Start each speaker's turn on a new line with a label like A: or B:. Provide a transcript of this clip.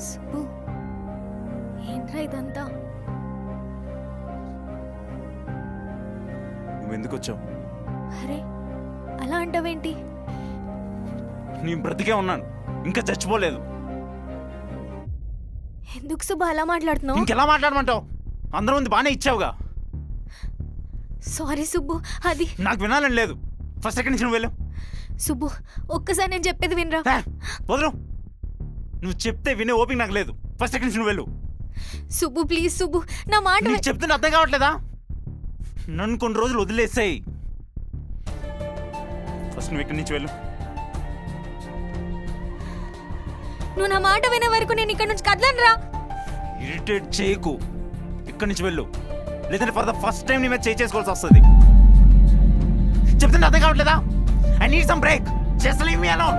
A: సుబ్బు, ఏంట్రా ఇదంతా?
B: నువ్వెందుకు వచ్చావు?
A: అరే అలా అంటావేంటి?
B: నేను బ్రతికే ఉన్నాను, ఇంకా చచ్చిపోలేదు.
A: ఎందుకు సుబ్బు అలా మాట్లాడుతున్నావు?
B: ఇంకెలా మాట్లాడమంటావు? అందరూ ముందు బాగానే ఇచ్చావుగా.
A: సారీ సుబ్బు, అది
B: నాకు వినాలని లేదు. ఫస్ట్ ఎక్కడి నుంచి నువ్వు వెళ్ళావు?
A: సుబ్బు, ఒక్కసారి నేను చెప్పేది వినరా.
B: వదలు, నువ్వు చెప్తే వినే ఓపిక నాకు లేదు. ఫస్ట్ ఎక్కడి నుంచి నువ్వు వెళ్ళు.
A: సుబ్బు ప్లీజ్ సుబ్బు, నా మాట
B: నీకు చెప్తుంటే అర్థం కావట్లేదా? నన్ను కొన్ని రోజులు వదిలేసాయి. ఫస్ట్ నువ్వు ఇక్కడి నుంచి వెళ్ళు.
A: నువ్వు నా మాట వినే వరకు నేను ఇక్కడ నుంచి కదలనురా.
B: ఇరిటేట్ చేయకు, ఇక్కడి నుంచి వెళ్ళు. లేదంటే ఫర్ ద ఫస్ట్ టైం నీ మీద చేసుకోవాల్సి వస్తుంది. చెప్తుంటే అర్థం కావట్లేదా? I need some break. Just leave me alone.